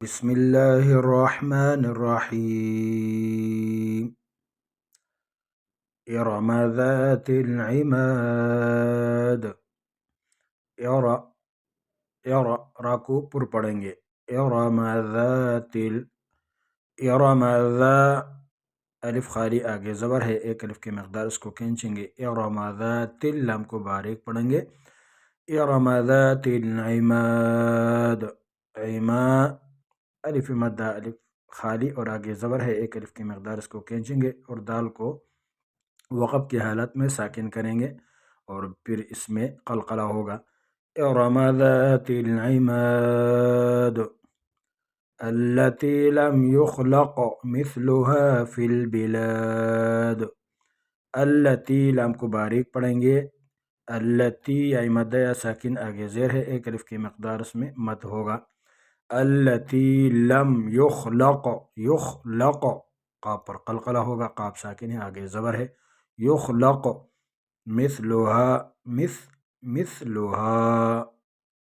بسم الله الرحمن الرحيم إرم ذات العماد إرى إرى راکو پر پڑھیں گے إرم ذات إرم ذا الف خالی آگے زبر ہے، ایک الف کی مقدار اس کو کھینچیں گے. إرم ذات لام کو باریک پڑھیں گے. إرم ذات العماد عماد الف مدہ الف خالی اور آگے زبر ہے، ایک الف کی مقدار اس کو کھینچیں گے اور دال کو وقف کی حالت میں ساکن کریں گے اور پھر اس میں قلقلہ ہوگا. إرم ذات العماد التي لم يخلق مثلها في البلاد. التي لام کو باریک پڑھیں گے. التي یا مدہ یا ساکن آگے زیر ہے، ایک الف کی مقدار اس میں مد ہوگا. التي لم يخلق يخلق قاف پر قلقلہ ہوگا، قاف ساکن ہے آگے زبر ہے. يخلق مثلها مثلها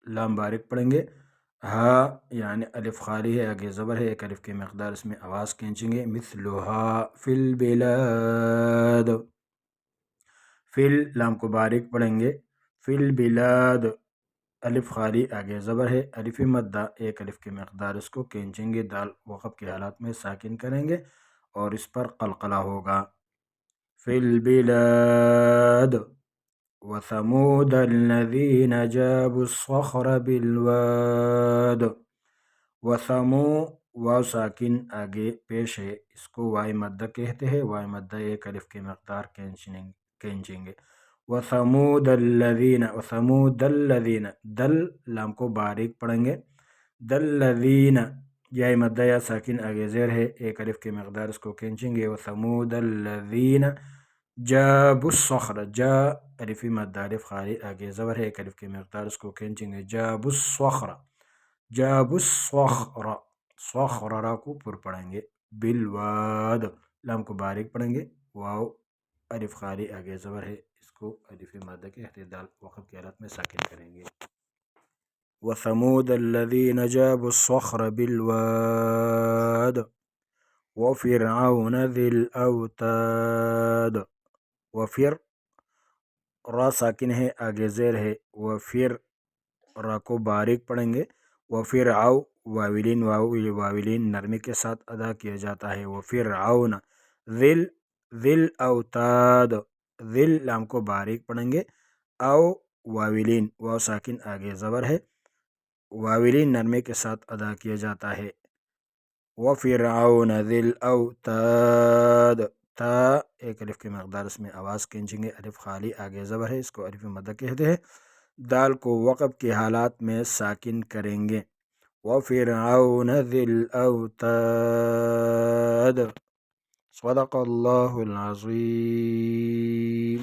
لام باریک پڑھیں گے. ہا یعنی الف خالی ہے آگے زبر ہے، ایک الف کی مقدار اس میں آواز کھینچیں گے. مثلها في البلاد فل لام کو باریک پڑھیں گے. فی البلاد الف خالی آگے زبر ہے، الف مدہ ایک الف کی مقدار اس کو کھینچیں گے، دال وقف کے حالات میں ساکن کریں گے اور اس پر قلقلہ ہوگا. فی البلاد وثمود الذین جابوا الصخر بالواد. وثمو واو ساکن آگے پیش ہے، اس کو وائی مدہ کہتے ہیں. وائی مدہ ایک الف کی مقدار کھینچیں گے. وثمود الذین وثمود الذین دل لام کو باریک پڑھیں گے. دلذین یا مدہ یا ساکن آگے زیر ہے، ایک الف کی مقدار اس کو کھینچیں گے. وثمود الذین جابوا الصخر جا الف مدہ الف خالی آگے زبر ہے، ایک الف کی مقدار اس کو کھینچیں گے. جابوا الصخر جابوا الصخر صخر را کو پر پڑھیں گے. بالواد لام کو باریک پڑھیں گے. واو الف خالی آگے زبر ہے، اس کو الف مادہ کے اعتدال وقف کی حالت میں ساکن کریں گے. وثمود الذین جابوا الصخر بالواد وفرعون ذی الاوتاد. وفر را ساکن ہے آگے زیر ہے، وفر را کو باریک پڑھیں گے. وفرعو واولین واولین نرمی کے ساتھ ادا کیا جاتا ہے. وفرعون ذل اوتاد ذل لام کو باریک پڑھیں گے. او واولین واو ساکن آگے زبر ہے، واولین نرمی کے ساتھ ادا کیا جاتا ہے. وفرعون ذی الاوتاد تا ایک الف کی مقدار اس میں آواز کھینچیں گے، الف خالی آگے زبر ہے، اس کو الف مدہ کہتے ہیں. دال کو وقف کے حالات میں ساکن کریں گے. وفرعون ذی الاوتاد. صدق اللہ العظیم.